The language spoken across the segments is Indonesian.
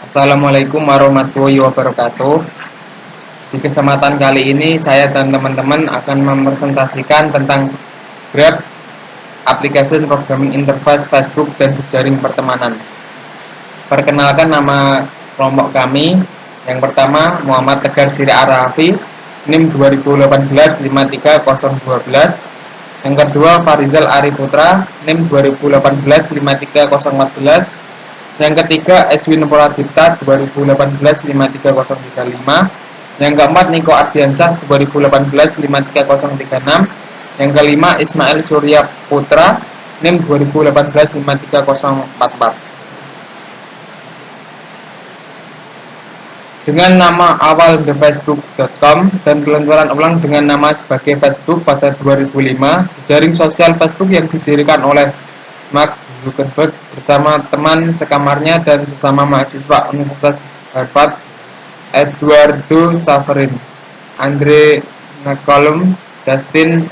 Assalamualaikum warahmatullahi wabarakatuh. Di kesempatan kali ini saya dan teman-teman akan mempresentasikan tentang Grab, Application Programming Interface Facebook dan jejaring pertemanan. Perkenalkan nama kelompok kami. Yang pertama Muhammad Tegar Siri Arafi, NIM 2018-53012. Yang kedua Farizal Ariputra, NIM 2018-53014. Yang ketiga Eswin Poladipta 2018-53035. Yang keempat Niko Ardiansyah 2018-53036. Yang kelima Ismail Surya Putra, NIM 2018-53044. Dengan nama awal thefacebook.com dan peluncuran ulang dengan nama sebagai Facebook pada 2005, jejaring sosial Facebook yang didirikan oleh Mark Zuckerberg bersama teman sekamarnya dan sesama mahasiswa Universitas Harvard, Eduardo Saverin, Andre McCollum, Dustin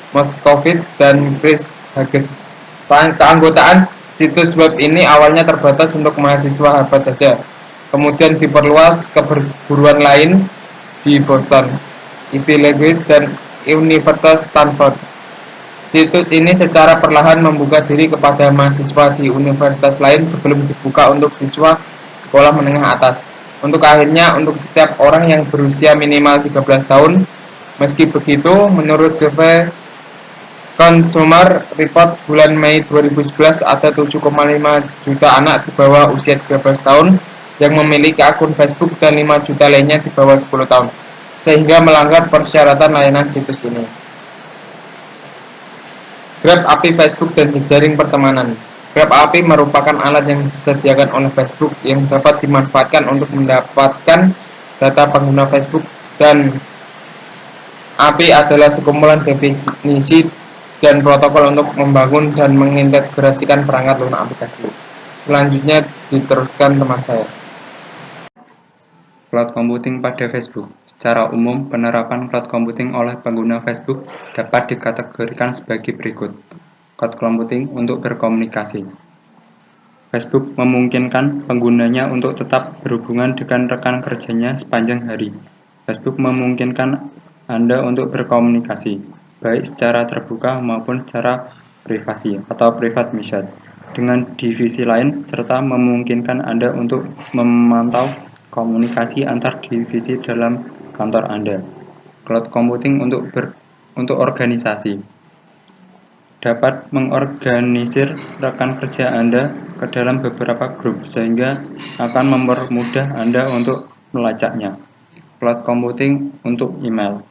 Moskovitz, dan Chris Hughes. Keanggotaan situs web ini awalnya terbatas untuk mahasiswa Harvard saja, kemudian diperluas ke perguruan lain di Boston, Ivy League, dan Universitas Stanford. Situs ini secara perlahan membuka diri kepada mahasiswa di universitas lain sebelum dibuka untuk siswa sekolah menengah atas. Untuk akhirnya untuk setiap orang yang berusia minimal 13 tahun. Meski begitu, menurut survei Consumer Report bulan Mei 2011, ada 7,5 juta anak di bawah usia 13 tahun yang memiliki akun Facebook dan 5 juta lainnya di bawah 10 tahun, sehingga melanggar persyaratan layanan situs ini. Grab API Facebook dan jejaring pertemanan. Grab API merupakan alat yang disediakan oleh Facebook yang dapat dimanfaatkan untuk mendapatkan data pengguna Facebook, dan API adalah sekumpulan definisi dan protokol untuk membangun dan mengintegrasikan perangkat lunak aplikasi. Selanjutnya diteruskan teman saya. Cloud computing pada Facebook. Secara umum, penerapan cloud computing oleh pengguna Facebook dapat dikategorikan sebagai berikut. Cloud computing untuk berkomunikasi. Facebook memungkinkan penggunanya untuk tetap berhubungan dengan rekan kerjanya sepanjang hari. Facebook memungkinkan Anda untuk berkomunikasi, baik secara terbuka maupun secara privasi atau private message, dengan divisi lain, serta memungkinkan Anda untuk memantau komunikasi antar divisi dalam kantor Anda. Cloud computing untuk organisasi dapat mengorganisir rekan kerja Anda ke dalam beberapa grup sehingga akan mempermudah Anda untuk melacaknya. Cloud computing untuk email.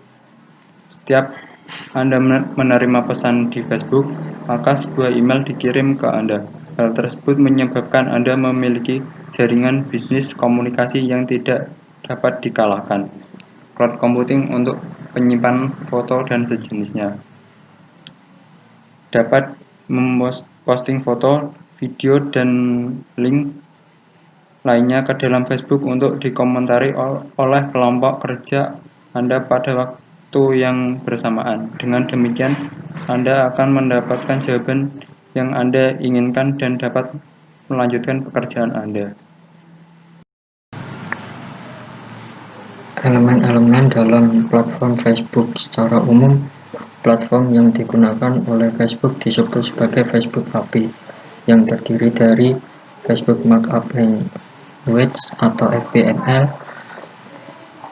Setiap Anda menerima pesan di Facebook, maka sebuah email dikirim ke Anda. Hal tersebut menyebabkan Anda memiliki jaringan bisnis komunikasi yang tidak dapat dikalahkan. Cloud computing untuk penyimpanan foto dan sejenisnya. Dapat memposting foto, video, dan link lainnya ke dalam Facebook untuk dikomentari oleh kelompok kerja Anda pada waktu yang bersamaan. Dengan demikian, Anda akan mendapatkan jawaban yang Anda inginkan dan dapat melanjutkan pekerjaan Anda. Elemen-elemen dalam platform Facebook. Secara umum, platform yang digunakan oleh Facebook disebut sebagai Facebook API, yang terdiri dari Facebook Markup Language atau FML,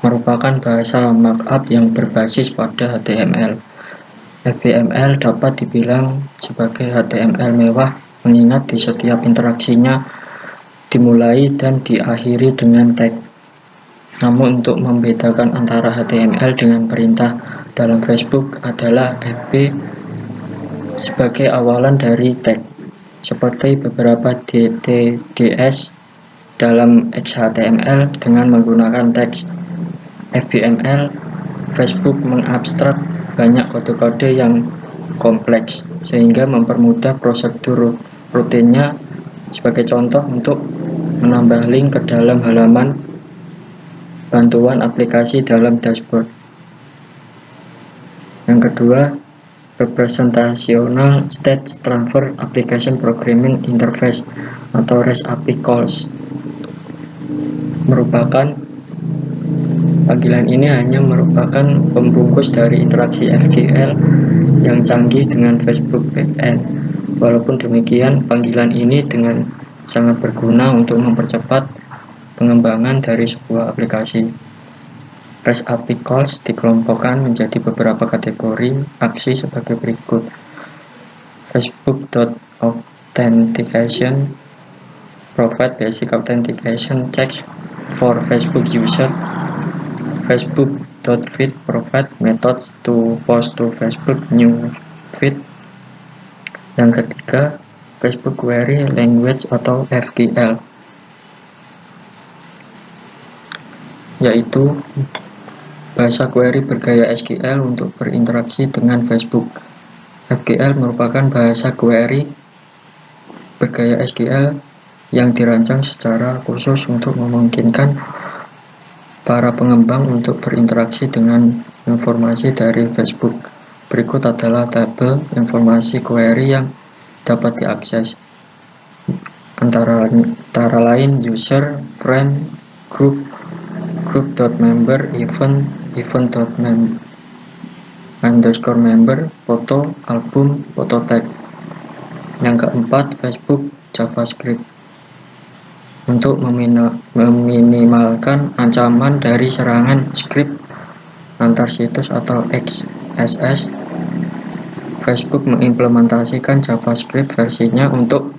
merupakan bahasa markup yang berbasis pada HTML. FML dapat dibilang sebagai HTML mewah, mengingat di setiap interaksinya dimulai dan diakhiri dengan tag. Namun untuk membedakan antara HTML dengan perintah dalam Facebook adalah FP sebagai awalan dari tag, seperti beberapa DTDS dalam XHTML dengan menggunakan teks. FBML, Facebook mengabstrak banyak kode-kode yang kompleks sehingga mempermudah prosedur rutinnya. Sebagai contoh, untuk menambah link ke dalam halaman bantuan aplikasi dalam dashboard. Yang kedua, Representational State Transfer Application Programming Interface atau REST API calls. Panggilan ini hanya merupakan pembungkus dari interaksi SQL yang canggih dengan Facebook backend. Walaupun demikian, panggilan ini dengan sangat berguna untuk mempercepat pengembangan dari sebuah aplikasi. REST API calls dikelompokkan menjadi beberapa kategori aksi sebagai berikut. Facebook.authentication provide basic authentication checks for Facebook user. Facebook.feed provide methods to post to Facebook new feed. Yang ketiga, Facebook Query Language atau FQL, yaitu bahasa query bergaya SQL untuk berinteraksi dengan Facebook. FQL merupakan bahasa query bergaya SQL yang dirancang secara khusus untuk memungkinkan para pengembang untuk berinteraksi dengan informasi dari Facebook. Berikut adalah tabel informasi query yang dapat diakses, antara lain user, friend, group, group.member, event, event.member, foto, album, foto tag. Yang keempat, Facebook JavaScript untuk meminimalkan ancaman dari serangan script antar situs atau XSS. Facebook mengimplementasikan JavaScript versinya untuk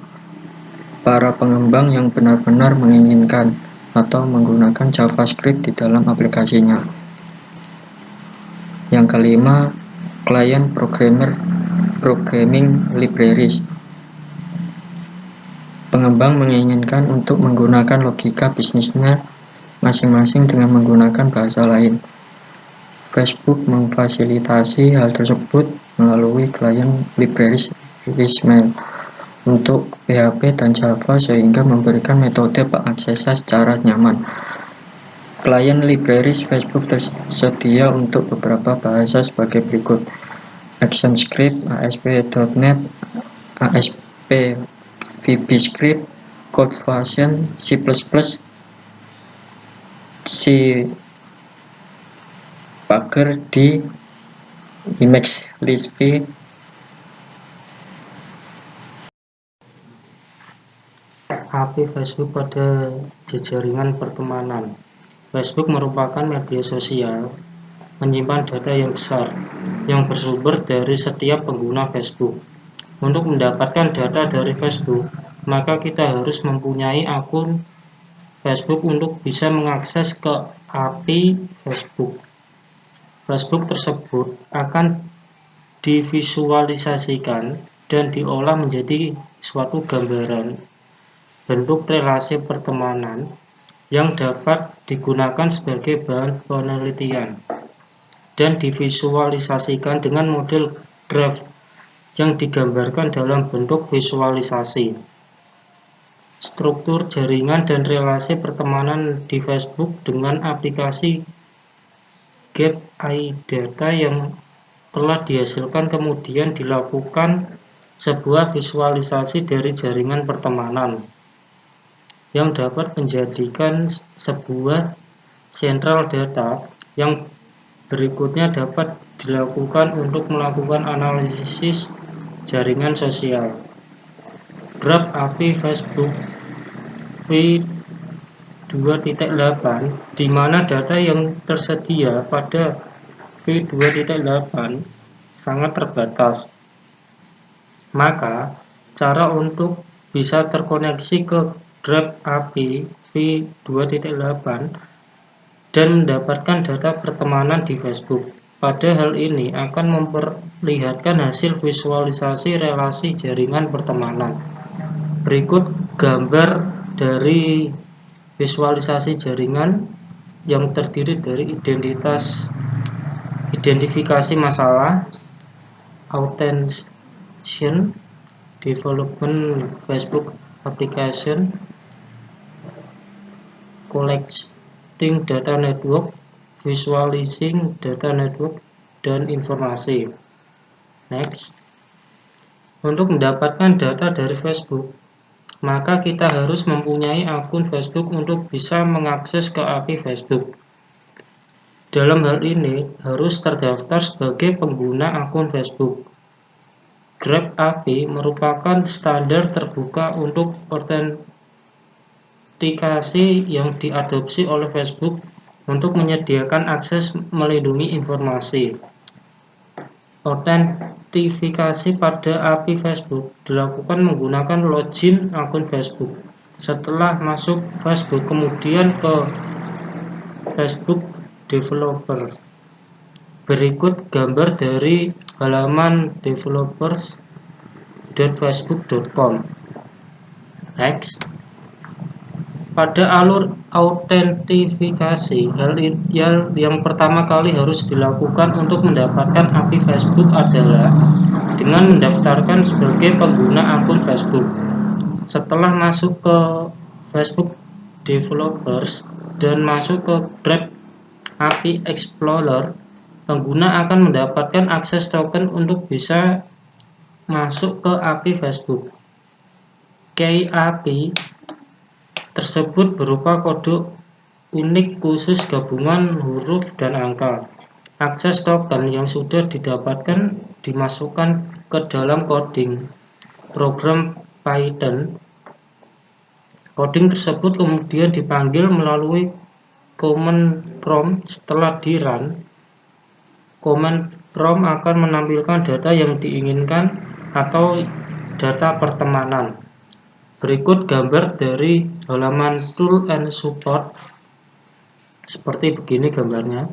para pengembang yang benar-benar menginginkan atau menggunakan JavaScript di dalam aplikasinya. Yang kelima, Client Programming Libraries. Pengembang menginginkan untuk menggunakan logika bisnisnya masing-masing dengan menggunakan bahasa lain. Facebook memfasilitasi hal tersebut melalui client libraries Ismail untuk PHP dan Java sehingga memberikan metode pengaksesan secara nyaman. Client libraries Facebook tersedia untuk beberapa bahasa sebagai berikut: ActionScript, ASP.NET, ASP VBScript, CodeFusion, C++, C Packer di ImageLisp. API Facebook pada jejaringan pertemanan. Facebook merupakan media sosial menyimpan data yang besar yang bersumber dari setiap pengguna Facebook. Untuk mendapatkan data dari Facebook, maka kita harus mempunyai akun Facebook untuk bisa mengakses ke API Facebook. Facebook tersebut akan divisualisasikan dan diolah menjadi suatu gambaran bentuk relasi pertemanan yang dapat digunakan sebagai bahan penelitian dan divisualisasikan dengan model graph yang digambarkan dalam bentuk visualisasi. Struktur jaringan dan relasi pertemanan di Facebook dengan aplikasi GetIData yang telah dihasilkan kemudian dilakukan sebuah visualisasi dari jaringan pertemanan yang dapat menjadikan sebuah sentral data yang berikutnya dapat dilakukan untuk melakukan analisis jaringan sosial. Graph API Facebook v2.8 di mana data yang tersedia pada v2.8 sangat terbatas. Maka, cara untuk bisa terkoneksi ke Graph API v2.8 dan mendapatkan data pertemanan di Facebook. Pada hal ini akan memperlihatkan hasil visualisasi relasi jaringan pertemanan. Berikut gambar dari visualisasi jaringan yang terdiri dari identifikasi masalah, authentication, development Facebook application, collecting data network, visualizing data network, dan informasi. Next. Untuk mendapatkan data dari Facebook, maka kita harus mempunyai akun Facebook untuk bisa mengakses ke API Facebook. Dalam hal ini, harus terdaftar sebagai pengguna akun Facebook. Grab API merupakan standar terbuka untuk autentikasi yang diadopsi oleh Facebook untuk menyediakan akses melindungi informasi. Autentifikasi pada API Facebook dilakukan menggunakan login akun Facebook. Setelah masuk Facebook, kemudian ke Facebook Developer. Berikut gambar dari halaman developers.facebook.com. Next. Pada alur autentifikasi, hal yang pertama kali harus dilakukan untuk mendapatkan API Facebook adalah dengan mendaftarkan sebagai pengguna akun Facebook. Setelah masuk ke Facebook Developers dan masuk ke Grab API Explorer, pengguna akan mendapatkan akses token untuk bisa masuk ke API Facebook. Key API tersebut berupa kode unik khusus gabungan huruf dan angka. Akses token yang sudah didapatkan dimasukkan ke dalam coding program Python. Coding tersebut kemudian dipanggil melalui command prompt. Setelah di-run, command prompt akan menampilkan data yang diinginkan atau data pertemanan. Berikut gambar dari halaman Tool and Support. Seperti begini gambarnya.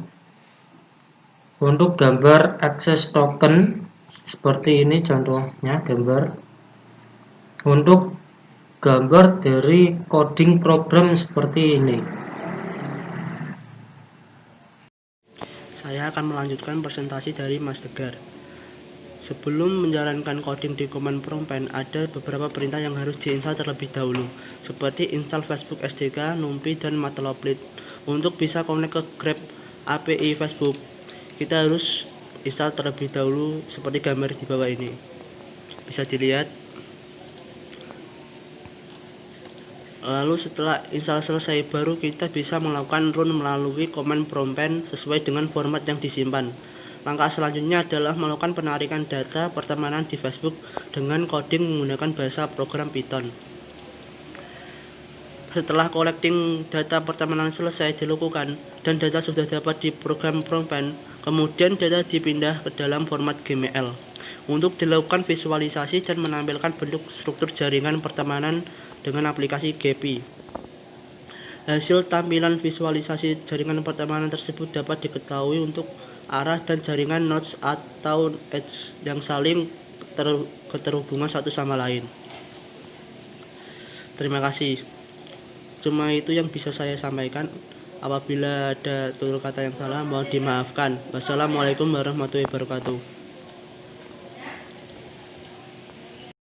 Untuk gambar access token, seperti ini contohnya gambar. Untuk gambar dari coding program seperti ini. Saya akan melanjutkan presentasi dari Mas Tegar. Sebelum menjalankan coding di command prompt, ada beberapa perintah yang harus diinstal terlebih dahulu, seperti install Facebook SDK, NumPy, dan Matplotlib. Untuk bisa connect ke Grab API Facebook, kita harus install terlebih dahulu seperti gambar di bawah ini. Bisa dilihat. Lalu setelah install selesai, baru kita bisa melakukan run melalui command prompt sesuai dengan format yang disimpan. Langkah selanjutnya adalah melakukan penarikan data pertemanan di Facebook dengan coding menggunakan bahasa program Python. Setelah collecting data pertemanan selesai dilakukan dan data sudah dapat di program prompt, kemudian data dipindah ke dalam format GML untuk dilakukan visualisasi dan menampilkan bentuk struktur jaringan pertemanan dengan aplikasi GPI. Hasil tampilan visualisasi jaringan pertemanan tersebut dapat diketahui untuk arah dan jaringan nodes atau edge yang saling keterhubungan satu sama lain. Terima kasih. Cuma itu yang bisa saya sampaikan. Apabila ada tutur kata yang salah, mohon dimaafkan. Wassalamualaikum warahmatullahi wabarakatuh.